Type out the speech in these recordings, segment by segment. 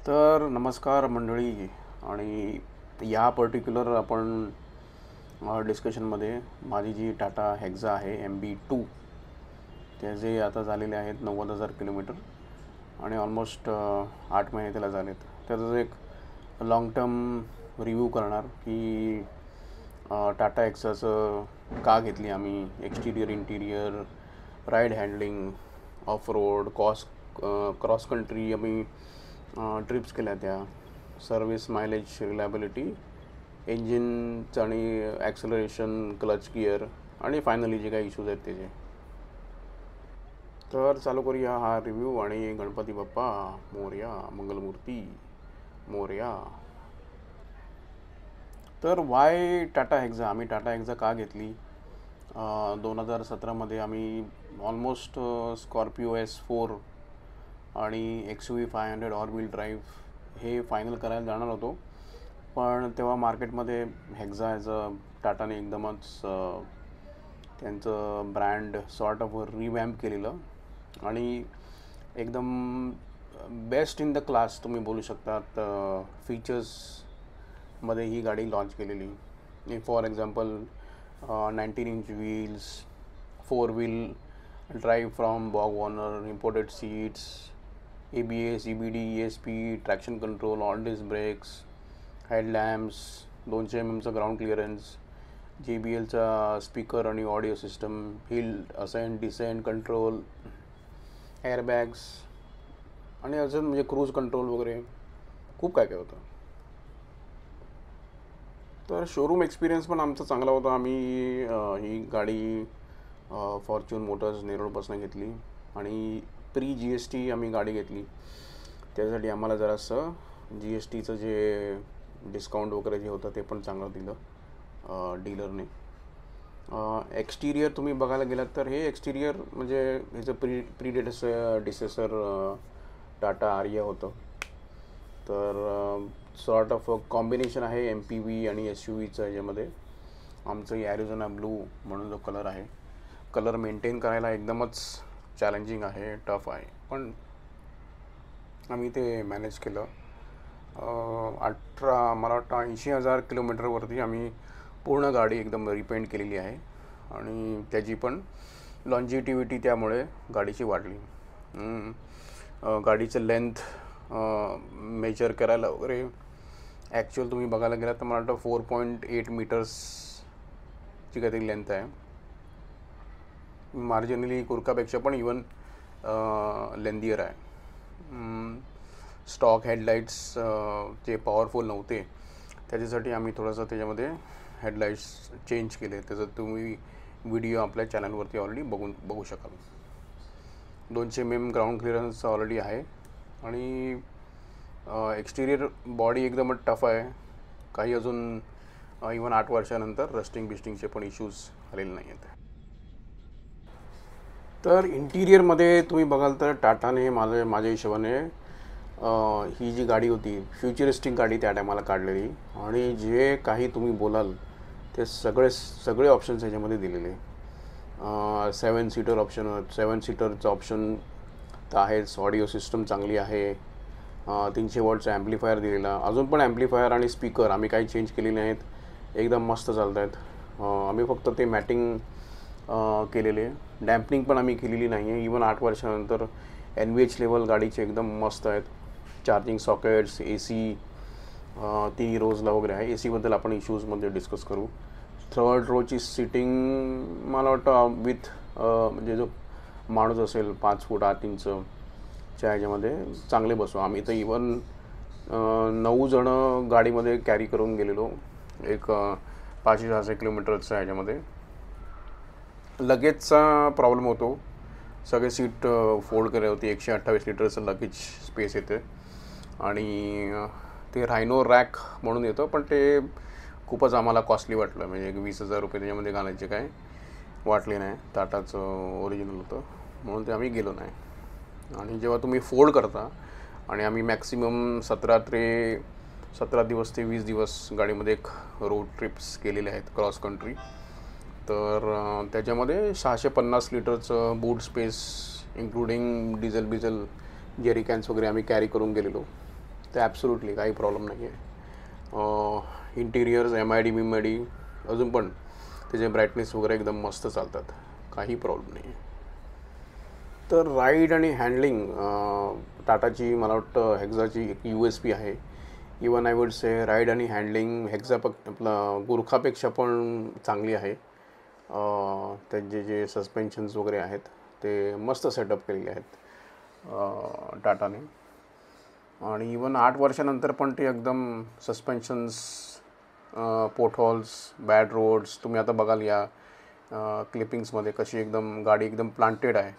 तर नमस्कार मंडळी. आणि या पर्टिक्युलर आपण डिस्कशनमध्ये माझी जी टाटा हेक्झा आहे MB2 त्याचे आता झालेले आहेत 90,000 किलोमीटर आणि ऑलमोस्ट 8 महिने त्याला झालेत. त्याचं एक लाँग टर्म रिव्ह्यू करणार की टाटा हेक्झाचं का घेतली आम्ही, exterior interior, ride handling, off road, cross country आम्ही ट्रिप्स केल्या, त्या सर्विस, मायलेज, रिलायबिलिटी, इंजिनचं आणि ॲक्सलरेशन, क्लच गिअर आणि फायनली जे काही इश्यूज आहेत त्याचे. तर चालू करूया हा रिव्ह्यू. आणि गणपती बाप्पा मोरया, मंगलमूर्ती मोरया. तर वाय टाटा हेक्झा, आम्ही टाटा हेक्झा का घेतली? 2017मध्ये आम्ही ऑलमोस्ट स्कॉर्पिओ S4 आणि XUV 500 ऑल व्हील ड्राईव्ह हे फायनल करायला जाणार होतो. पण तेव्हा मार्केटमध्ये हेक्झा ॲज अ टाटाने एकदमच त्यांचं ब्रँड सॉर्ट ऑफ रिवॅम्प केलेलं आणि एकदम बेस्ट इन द क्लास तुम्ही बोलू शकतात फीचर्समध्ये ही गाडी लॉन्च केलेली. For example 19 inch wheels, 4 wheel drive from Borg Warner, imported seats, ABS, EBD, ESP, traction control, all disc brakes, headlamps, 200 mm ground clearance, JBLचा speaker आणि audio system, hill ascent descent control, airbags आणि अजून म्हणजे cruise control वगैरे खूप काय काय होतं. तर शोरूम एक्सपिरियन्स पण आमचा चांगला होता. आम्ही ही गाडी फॉर्च्यून मोटर्स नेरूळपासून घेतली आणि प्री GST आम्ही गाडी घेतली. त्यासाठी आम्हाला जरासं GSTचं जे डिस्काउंट वगैरे जे होतं ते पण चांगलं दिलं डीलरने. एक्सटिरियर तुम्ही बघायला गेलात तर हे एक्सटिरियर म्हणजे ह्याचं डिसेसर टाटा आर्या होतं. तर सॉर्ट ऑफ कॉम्बिनेशन आहे MPV आणि SUVचं ह्याच्यामध्ये. आमचं ॲरिझोना ब्लू म्हणून जो कलर आहे, कलर मेंटेन करायला एकदमच चॅलेंजिंग आहे, टफ आहे, पण आम्ही ते मॅनेज केलं. मला वाटतं 80,000 किलोमीटरवरती आम्ही पूर्ण गाडी एकदम रिपेंट केलेली आहे आणि त्याची पण लॉन्जिटिव्हिटी त्यामुळे गाडीची वाढली. गाडीचं लेंथ मेजर करायला वगैरे ॲक्च्युअल तुम्ही बघायला गेलात तर मला वाटतं 4.8 मीटर्सची काहीतरी लेंथ आहे. मार्जिनली कुर्कापेक्षा पण इवन लेंदियर आहे. स्टॉक हेडलाईट्स जे पॉवरफुल नव्हते त्याच्यासाठी आम्ही थोडंसं त्याच्यामध्ये हेडलाईट्स चेंज केले. त्याचं तुम्ही व्हिडिओ आपल्या चॅनलवरती ऑलरेडी बघू शकाल. 200 mm ग्राउंड क्लिअरन्स ऑलरेडी आहे आणि एक्सटिरियर बॉडी एकदमच टफ आहे. काही अजून इवन 8 वर्षानंतर रस्टिंग बिस्टिंगचे पण इश्यूज आलेले नाही आहेत. तर इंटिरियरमध्ये तुम्ही बघाल तर टाटाने माझ्या हिशोबाने ही जी गाडी होती फ्युचरिस्टिक गाडी त्या टायमाला काढलेली आणि जे काही तुम्ही बोलाल ते सगळे ऑप्शन्स ह्याच्यामध्ये दिलेले. 7 सीटर ऑप्शन, 7 सीटरचं ऑप्शन तर आहेच. ऑडिओ सिस्टम चांगली आहे. 300 वॉटचा ॲम्प्लिफायर दिलेला. अजून पण ॲम्प्लिफायर आणि स्पीकर आम्ही काही चेंज केलेले नाहीत, एकदम मस्त चालत आहेत. आम्ही फक्त ते मॅटिंग केलेले, डॅम्पनिंग पण आम्ही केलेली नाही आहे. इवन 8 वर्षानंतर NVH लेवल गाडीचे एकदम मस्त आहेत. चार्जिंग सॉकेट्स, AC 3 रोजला वगैरे आहे. ACबद्दल आपण इश्यूजमध्ये डिस्कस करू. थर्ड रोची सीटिंग मला वाटतं विथ म्हणजे जो माणूस असेल 5 फूट 8 इंचच्या ह्याच्यामध्ये चांगले बसू. आम्ही तर इवन 9 जणं गाडीमध्ये कॅरी करून गेलेलो एक 500-600 किलोमीटरचा ह्याच्यामध्ये. लगेजचा प्रॉब्लेम होतो. सगळे सीट फोल्ड केले होते. 128 लिटरचं लगेज स्पेस येते आणि ते रायनो रॅक म्हणून येतं, पण ते खूपच आम्हाला कॉस्टली वाटलं. म्हणजे 20,000 रुपये त्याच्यामध्ये घालायचे काय वाटले नाही. टाटाचं ओरिजिनल होतं म्हणून ते आम्ही गेलो नाही. आणि जेव्हा तुम्ही फोल्ड करता आणि आम्ही मॅक्सिमम 17 दिवस ते 20 दिवस गाडीमध्ये एक रोड ट्रिप्स केलेले आहेत क्रॉस कंट्री. तर त्याच्यामध्ये 650 लिटरचं boot space including diesel jerry cans वगैरे आम्ही कॅरी करून गेलेलो. ते ॲब्सोल्युटली काही प्रॉब्लेम नाही आहे. इंटिरियर्स MID अजून पण त्याचे ब्राईटनेस वगैरे एकदम मस्त चालतात, काही प्रॉब्लेम नाही आहे. तर राईड आणि हँडलिंग टाटाची मला वाटतं हेक्झाची एक USP आहे. Even I would say ride आणि हँडलिंग हेक्झा आपला गुरखापेक्षा पण चांगली आहे. त्यांचे जे सस्पेन्शन्स वगैरे आहेत ते मस्त सेटअप केलेले आहेत टाटाने. आणि इवन 8 वर्षानंतर पण ते एकदम सस्पेन्शन्स, पोटहॉल्स, बॅड रोड्स तुम्ही आता बघाल या क्लिपिंग्समध्ये कशी एकदम गाडी एकदम प्लांटेड आहे.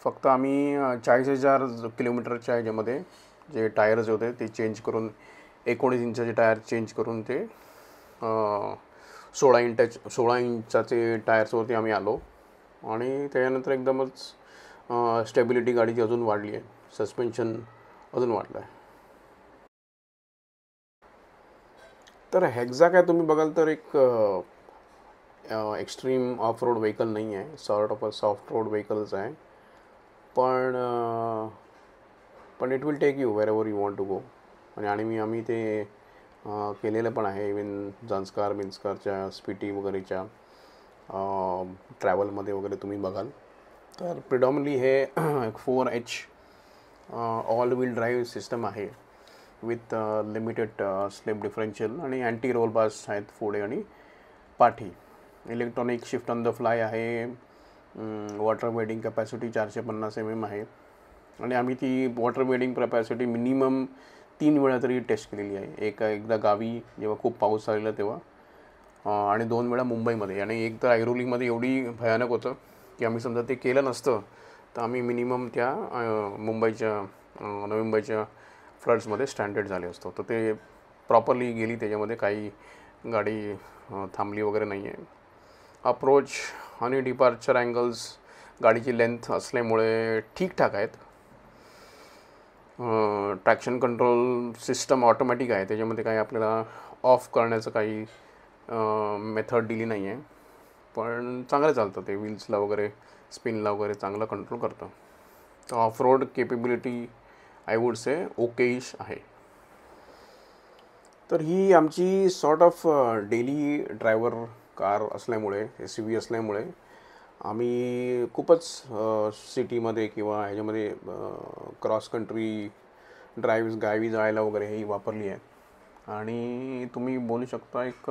फक्त आम्ही 40,000 किलोमीटरच्या ह्याच्यामध्ये जे टायर्स होते ते चेंज करून 19 इंचाचे टायर चेंज करून ते 16 इंचाचे टायर्सवरती आम्ही आलो. आणि त्याच्यानंतर एकदमच स्टेबिलिटी गाडीची अजून वाढली आहे, सस्पेन्शन अजून वाढलं आहे. तर हेक्झा काय तुम्ही बघाल तर एक एक्स्ट्रीम ऑफ रोड व्हेकल नाही आहे, sort of a soft road vehicles आहे. पण it will take you wherever you want to go. आणि आम्ही ते केलेलं पण आहे. इवन बिन्स्कारच्या स्पिटी वगैरेच्या ट्रॅव्हलमध्ये वगैरे तुम्ही बघाल तर प्रिडॉमिनली हे 4H all wheel drive system आहे विथ लिमिटेड स्लेप डिफरन्शियल आणि अँटी रोल बार्स आहेत पुढे आणि पाठी. Electronic shift on the fly आहे. वॉटर वेडिंग कॅपॅसिटी 450 mm आहे. आणि आम्ही ती वॉटर वेडिंग कॅपॅसिटी मिनिमम 3 वेळा तरी टेस्ट केलेली आहे. एकदा गावी जेव्हा खूप पाऊस आलेला तेव्हा, आणि 2 वेळा मुंबईमध्ये. आणि एक तर ऐरोलीमध्ये एवढी भयानक होतं की आम्ही समजा ते केलं नसतं तर आम्ही मिनिमम त्या नवी मुंबईच्या फ्लड्समध्ये स्टँडर्ड झाले असतो. तर ते प्रॉपरली गेली, त्याच्यामध्ये काही गाडी थांबली वगैरे नाही आहे. अप्रोच आणि डिपार्चर अँगल्स गाडीची लेंथ असल्यामुळे ठीकठाक आहेत. ट्रॅक्शन कंट्रोल सिस्टम ऑटोमॅटिक आहे, त्याच्यामध्ये काही आपल्याला ऑफ करण्याचं काही मेथड दिली नाही आहे. पण चांगलं चालतं ते, व्हील्सला वगैरे स्पिनला वगैरे चांगलं कंट्रोल करतं. तर off road capability I would say okayish आहे. तर ही आमची sort of daily driver car असल्यामुळे, SUV असल्यामुळे आम्ही खूपच सिटीमध्ये किंवा ह्याच्यामध्ये क्रॉस कंट्री गावी जायला वगैरे ही वापरली आहे. आणि तुम्ही बोलू शकता एक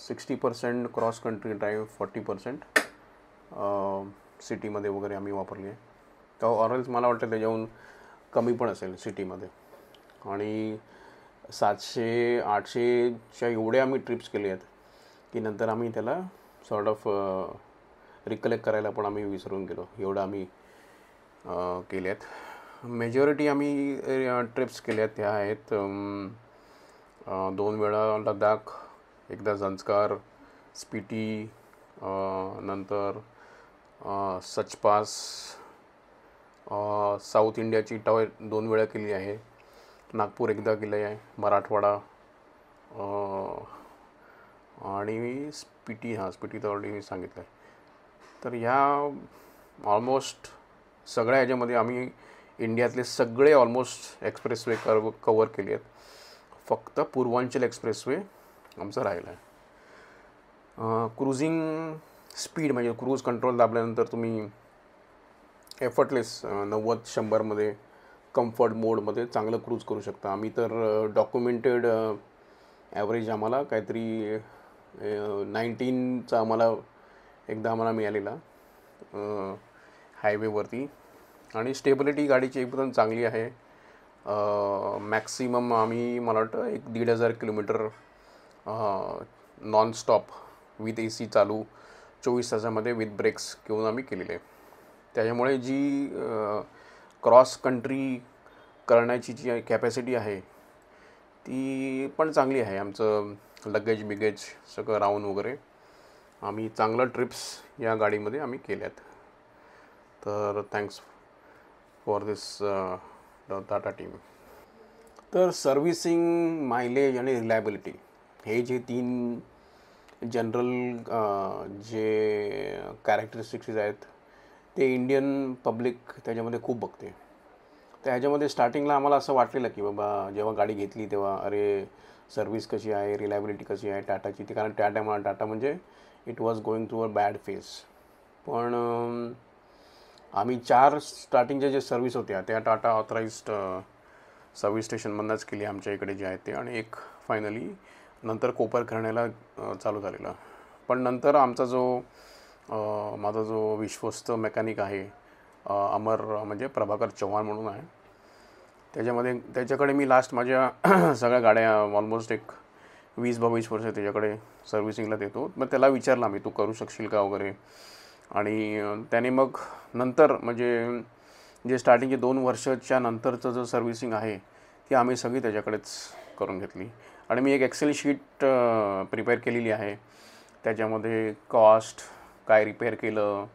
60% क्रॉस कंट्री ड्राईव्ह, 40% सिटीमध्ये वगैरे आम्ही वापरली आहे. तर ऑरल्स मला वाटतं त्याच्याहून कमी पण असेल सिटीमध्ये. आणि 700-800च्या एवढे आम्ही ट्रिप्स केले आहेत की नंतर आम्ही त्याला सॉर्ट ऑफ रिकलेक्ट करायला पण आम्ही विसरून गेलो, एवढं आम्ही केले आहेत. मेजॉरिटी आम्ही ट्रिप्स केल्या आहेत त्या आहेत 2 वेळा लडाख, एकदा झंस्कार, स्पिटी, नंतर सचपास, साऊथ इंडियाची 2 वेळा केली आहे. नागपूर एकदा केलं आहे, मराठवाडा, आणि स्पिटी तर ऑलरेडी मी सांगितलं आहे. तर ह्या ऑलमोस्ट सगळ्या ह्याच्यामध्ये आम्ही इंडियातले सगळे ऑलमोस्ट एक्सप्रेसवे कवर केले आहेत. फक्त पूर्वांचल एक्सप्रेसवे आमचा राहिला आहे. क्रुझिंग स्पीड म्हणजे क्रूज कंट्रोल दाबल्यानंतर तुम्ही एफर्टलेस 90-100मध्ये कम्फर्ट मोडमध्ये चांगलं क्रूज करू शकता. आम्ही तर डॉक्युमेंटेड ॲव्हरेज आम्हाला काहीतरी 19चा आम्हाला मिळालेला हायवेवरती. आणि स्टेबिलिटी गाडीची एकदम चांगली आहे. मॅक्सिमम आम्ही मला वाटतं 1,500 किलोमीटर नॉनस्टॉप विथ AC चालू 24 तासामध्ये विथ ब्रेक्स घेऊन आम्ही केलेले आहे. त्याच्यामुळे जी क्रॉस कंट्री करण्याची जी कॅपॅसिटी आहे ती पण चांगली आहे. आमचं लगेज सगळं राऊंड वगैरे आम्ही चांगलं ट्रिप्स या गाडीमध्ये आम्ही केल्यात. तर thanks for this Tata team. तर सर्व्हिसिंग, मायलेज आणि रिलायबिलिटी हे जे 3 जनरल जे कॅरेक्टरिस्टिक्स आहेत ते इंडियन पब्लिक त्याच्यामध्ये खूप बघते. तर ह्याच्यामध्ये स्टार्टिंगला आम्हाला असं वाटलेलं की बाबा जेव्हा गाडी घेतली तेव्हा अरे सर्व्हिस कशी आहे, रिलायबिलिटी कशी आहे टाटाची ती, कारण टाटा म्हणजे it was going through a bad phase. पण आम्ही 4 स्टार्टिंगच्या जे सर्व्हिस होत्या त्या टाटा ऑथराइज्ड सर्व्हिस स्टेशनमधूनच केली आमच्या इकडे जे आहेत ते, आणि एक फायनली नंतर कोपर करण्याला चालू झालेलं. पण नंतर आमचा जो माझा जो विश्वस्त मेकॅनिक आहे अमर म्हणजे प्रभाकर चव्हाण म्हणून आहे, त्याच्याकडे मी लास्ट माझ्या सगळ्या गाड्या ऑलमोस्ट एक 20-22 वर्ष त्याच्याकडे सर्व्हिसिंगला देतो. मग त्याला विचारला मी, तू करू शकशील का वगैरे, आणि त्याने मग नंतर म्हणजे जे स्टार्टिंगचे 2 वर्षाच्या नंतरचं जो सर्व्हिसिंग आहे ती आम्ही सगळी त्याच्याकडेच करून घेतली. आणि मी एक एक्सेल शीट प्रिपेअर केलेली आहे, त्याच्यामध्ये कॉस्ट काय रिपेअर केलं,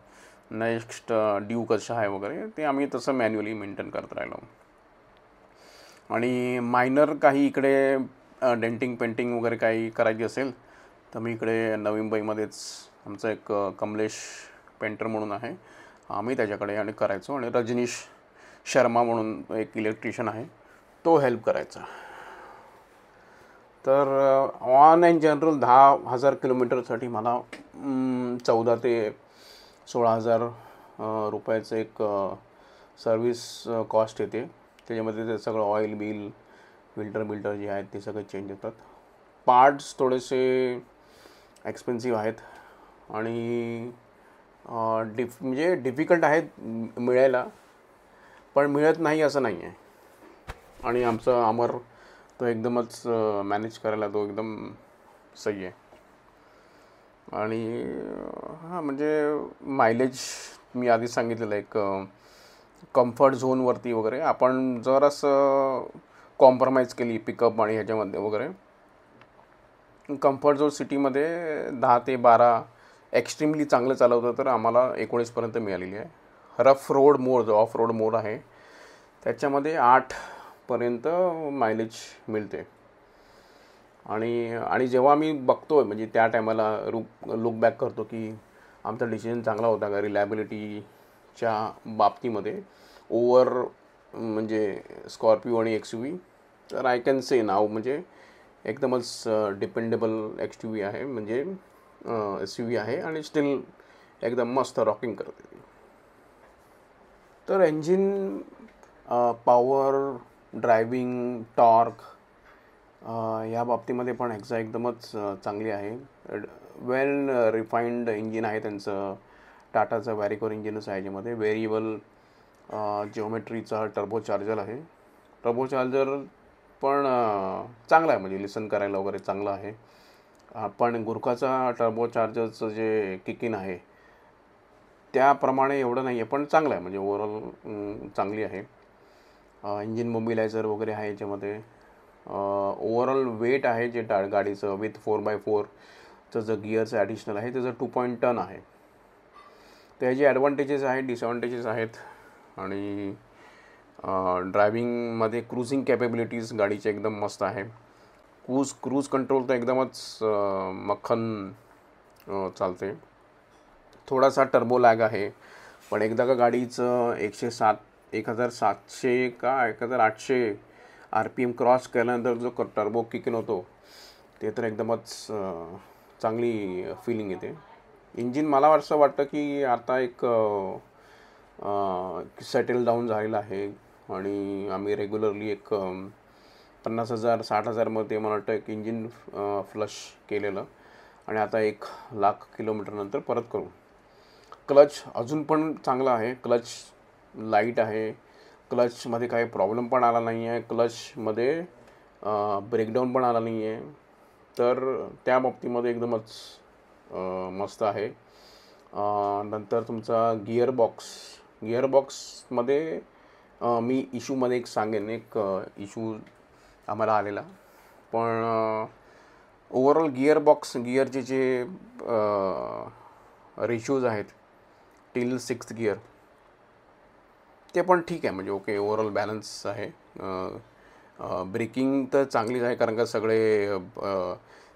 नेक्स्ट ड्यू कसं आहे वगैरे, ते आम्ही तसं मॅन्युअली मेंटेन करत राहिलो. आणि मायनर काही इकडे डेंटिंग पेंटिंग वगैरे काही करायची असेल तर मी इकडे नवी मुंबईमध्येच आमचा एक कमलेश पेंटर म्हणून आहे, आम्ही त्याच्याकडे आणि करायचो. आणि रजनीश शर्मा म्हणून एक इलेक्ट्रिशियन आहे, तो हेल्प करायचा. तर ऑन ॲन जनरल 10,000 किलोमीटरसाठी मला 14,000 ते 16,000 रुपयाचं एक सर्व्हिस कॉस्ट येते. त्याच्यामध्ये ते सगळं ऑइल बिल, फिल्टर जे आहेत ते सगळे चेंज होतात. पार्ट्स थोडेसे एक्सपेन्सिव्ह आहेत आणि म्हणजे डिफिकल्ट आहेत मिळायला, पण मिळत नाही असं नाही आहे. आणि आमचा अमर तो एकदमच मॅनेज करायला तो एकदम सही आहे. आणि हां म्हणजे मायलेज मी आधीच सांगितलेलं एक कम्फर्ट झोनवरती वगैरे आपण जर असं कॉम्प्रोमाइज केली पिकअप आणि ह्याच्यामध्ये वगैरे, कम्फर्ट झोन सिटीमध्ये 10 ते 12 एक्स्ट्रीमली चांगलं चालवतं तर आम्हाला 19पर्यंत मिळालेली आहे. रफ रोड मोड जो ऑफ रोड मोड आहे त्याच्यामध्ये 8पर्यंत मायलेज मिळते. आणि जेव्हा मी बघतो म्हणजे त्या टायमाला लुक बॅक करतो की आमचा डिसिजन चांगला होता का रिलायबिलिटीच्या बाबतीमध्ये ओव्हर म्हणजे स्कॉर्पिओ आणि XUV, तर आय कॅन से नाव म्हणजे एकदमच डिपेंडेबल XUV आहे, म्हणजे SUV आहे आणि स्टील एकदम मस्त रॉकिंग करते. तर इंजिन पॉवर, ड्रायव्हिंग, टॉर्क या बाबतीमध्ये पण एकदमच चांगली आहे. वेल रिफाईंड इंजिन आहे त्यांचं. टाटाचं वॅरिकोर इंजिनच आहे, याच्यामध्ये व्हेरिएबल जिओमेट्रीचा टर्बो चार्जर आहे. टर्बो चार्जर पण चांगला आहे, म्हणजे लिसन करायला वगैरे चांगलं आहे. पण गुरखाचा टर्बो चार्जरचं जे किक इन आहे त्याप्रमाणे एवढं नाही आहे, पण चांगलं आहे, म्हणजे ओव्हरऑल चांगली आहे. इंजिन मोबिलायझर वगैरे आहे याच्यामध्ये. ओव्हरऑल वेट आहे जे गाडीचं विथ 4x4चं जे गिअरचं ॲडिशनल आहे त्याचं 2 टन आहे. तर ह्याचे ॲडव्हान्टेजेस आहेत, डिसॲडव्हान्टेजेस आहेत. आणि ड्रायव्हिंगमध्ये क्रुझिंग कॅपेबिलिटीज गाडीचे एकदम मस्त आहे. क्रूज कंट्रोल तर एकदमच मक्खन चालते. थोडासा टर्बो लॅग आहे, पण एकदा का गाडीचं 1700 का 1800 RPM क्रॉस केल्यानंतर जो टर्बो किक इन होतो ते तर एकदमच चांगली फिलिंग येते. इंजिन मला असं वाटतं की आता एक सेटल डाऊन झालेलं आहे. आणि आम्ही रेग्युलरली एक 50,000 60,000मध्ये मला वाटतं एक इंजिन फ्लश केलेलं, आणि आता 1,00,000 किलोमीटरनंतर परत करू. क्लच अजून पण चांगला आहे, क्लच लाईट आहे, क्लचमध्ये काही प्रॉब्लेम पण आला नाही आहे, क्लचमध्ये ब्रेकडाऊन पण आला नाही आहे. तर त्या बाबतीमध्ये एकदमच मस्त आहे. नंतर तुमचा गिअरबॉक्समध्ये मी इशूमध्ये एक सांगेन, एक इशू आम्हाला आलेला. पण ओव्हरऑल गिअरचे जे रेशोज आहेत टिल 6th गिअर ते पण ठीक आहे, म्हणजे ओके ओव्हरऑल बॅलन्स आहे. ब्रेकिंग तर चांगलीच आहे, कारण का सगळे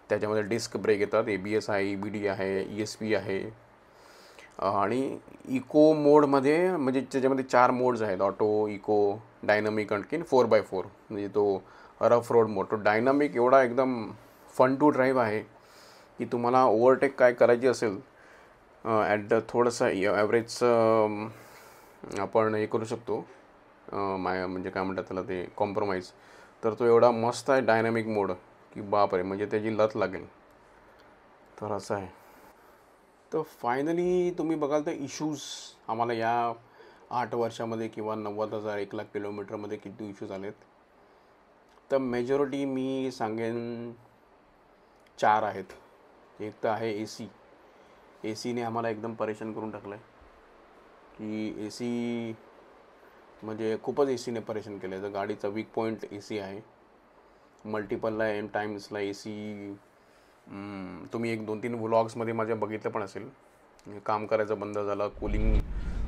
त्याच्यामध्ये डिस्क ब्रेक येतात, ABS आहे, EBD आहे, ESP आहे. आणि इको मोडमध्ये म्हणजे त्याच्यामध्ये 4 मोड्स आहेत, ऑटो, इको डायनामिक आणखीन 4x4 म्हणजे तो रफ रोड मोड. तो डायनामिक एवढा एकदम फन टू ड्राईव्ह आहे की तुम्हाला ओव्हरटेक काय करायची असेल ॲट द थोडंसं ॲव्हरेजचं आपण हे करू शकतो, म्हणजे काय म्हणतात त्याला ते कॉम्प्रोमाइज. तर तो एवढा मस्त आहे डायनामिक मोड की बापरे, म्हणजे त्याची लत लागेल. तर असं आहे. तर फायनली तुम्ही बघाल तर इश्यूज आम्हाला या 8 वर्षामध्ये किंवा 90,000 1 लाख किलोमीटरमध्ये किती इश्यूज आलेत. तर मेजॉरिटी मी सांगेन 4 आहेत. एक तर आहे ए सीने आम्हाला एकदम परेशान करून टाकलं आहे की ए सी म्हणजे खूपच ए सीने परेशान केलं आहे. तर गाडीचा वीक पॉईंट ए सी आहे. मल्टिपलला टाइम्सला ए सी तुम्ही 1-2-3 व्लॉग्समध्ये माझ्या बघितलं पण असेल. काम करायचं बंद झालं, कूलिंग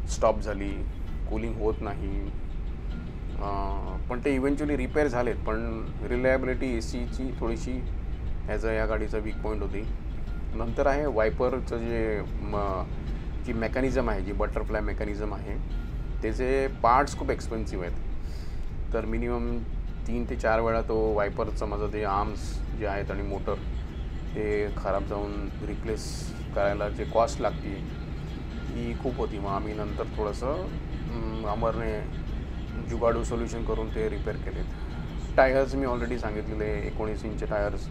स्टॉप झाली, कूलिंग होत नाही. पण ते इव्हेंच्युअली रिपेअर झालेत. पण रिलायबिलिटी ए सीची थोडीशी या गाडीचा वीक पॉईंट होती. नंतर आहे वायपरचं जी मेकॅनिझम आहे, जी बटरफ्लाय मेकॅनिझम आहे, त्याचे पार्ट्स खूप एक्सपेन्सिव्ह आहेत. तर मिनिमम 3 ते 4 वेळा तो वायपरचं माझं ते आर्म्स जे आहेत आणि मोटर ते खराब जाऊन रिप्लेस करायला जे कॉस्ट लागते ही खूप होती. मग आम्ही नंतर थोडंसं अमरने जुगाडू सोल्युशन करून ते रिपेअर केलेत. टायर्स मी ऑलरेडी सांगितलेले 19 इंच टायर्स.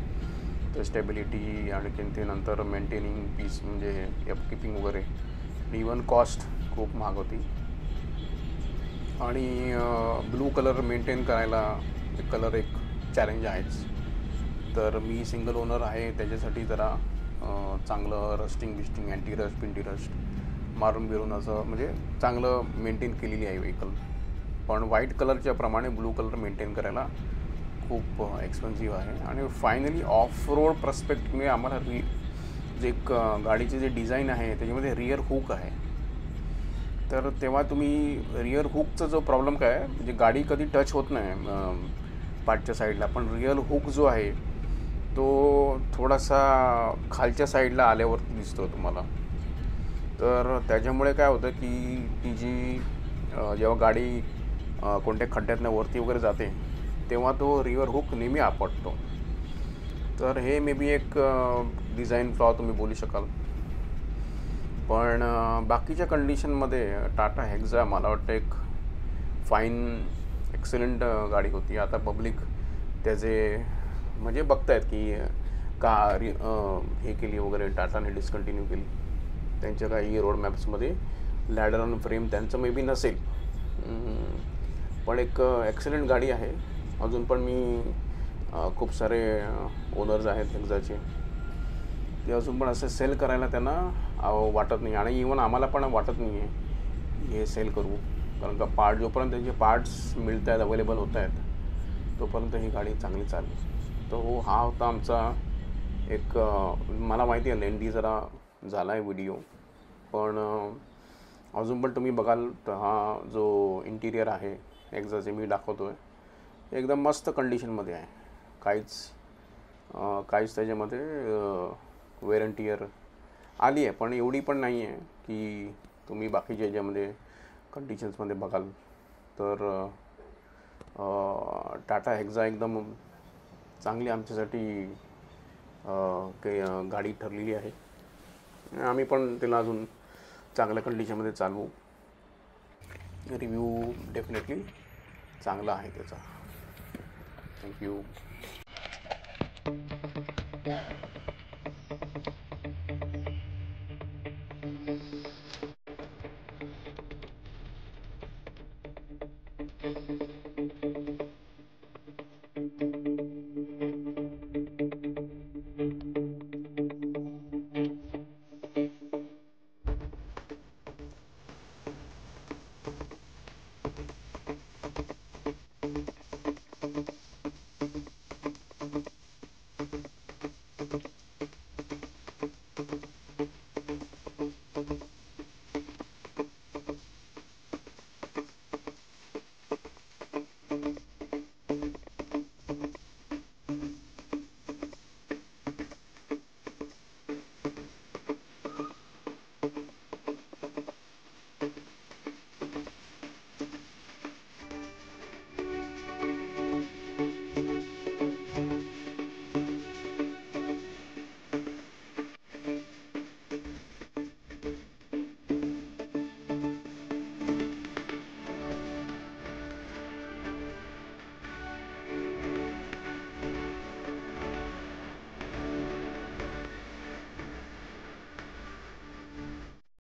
तर स्टेबिलिटी आणखीन ते नंतर मेंटेनिंग पीस म्हणजे अपकीपिंग वगैरे, इवन कॉस्ट खूप महाग होती. आणि ब्लू कलर मेंटेन करायला कलर एक चॅलेंज आहेच. तर मी सिंगल ओनर आहे, त्याच्यासाठी जरा चांगलं रस्टिंग अँटी रस्ट मारून बिरून असं म्हणजे चांगलं मेंटेन केलेली आहे व्हेकल. पण व्हाईट कलरच्या प्रमाणे ब्लू कलर मेंटेन करायला खूप एक्सपेन्सिव्ह आहे. आणि फायनली ऑफ रोड पर्स्पेक्टिव्हने आम्हाला जे गाडीचे जे डिझाईन आहे त्याच्यामध्ये रिअर हुक आहे. तर तेव्हा तुम्ही रिअर हुकचा जो प्रॉब्लेम काय म्हणजे गाडी कधी टच होत नाही पाठच्या साईडला, पण रिअर हुक जो आहे तो थोडासा खालच्या साईडला आल्यावरती दिसतो तुम्हाला. तर त्याच्यामुळे काय होतं की ती जी जेव्हा गाडी कोणत्या खड्ड्यातनं वरती वगैरे जाते तेव्हा तो रिअर हुक नेहमी आपटतो. तर हे मे बी एक डिझाईन फ्लॉ तुम्ही बोलू शकाल. पण बाकीच्या कंडिशनमध्ये टाटा हेक्झा मला वाटतं एक फाईन एक्सलंट गाडी होती. आता पब्लिक त्याचे म्हणजे बघतायत की का हे केली वगैरे, टाटाने डिस्कंटिन्यू केली. त्यांच्या काही रोड मॅप्समध्ये लॅडर ऑन फ्रेम त्यांचं मे बी नसेल. पण एक एक्सलंट गाडी आहे. अजून पण मी खूप सारे ओनर्स आहेत हेक्झाचे, ते अजून पण असं सेल करायला त्यांना वाटत नाही. आणि इवन आम्हाला पण वाटत नाही आहे हे सेल करू, कारण का जोपर्यंत त्यांचे पार्ट्स मिळत आहेत, अवेलेबल होत आहेत, तोपर्यंत ही गाडी चांगली चालली. तो हा होता आमचा एक मला माहिती आहे लेंदी जरा झाला आहे व्हिडिओ, पण अजून पण तुम्ही बघाल तर हा जो इंटिरियर आहे हेक्झाचे मी दाखवतो आहे, एकदम मस्त कंडिशनमध्ये आहे. काहीच त्याच्यामध्ये वेअर अँड टिअर आली आहे, पण एवढी पण नाही आहे की तुम्ही बाकीच्या याच्यामध्ये कंडिशन्समध्ये बघाल तर टाटा हेक्झा एकदम चांगली आमच्यासाठी काही गाडी ठरलेली आहे. आम्ही पण तिला अजून चांगल्या कंडिशनमध्ये चालवू. रिव्ह्यू डेफिनेटली चांगला आहे त्याचा. थँक्यू.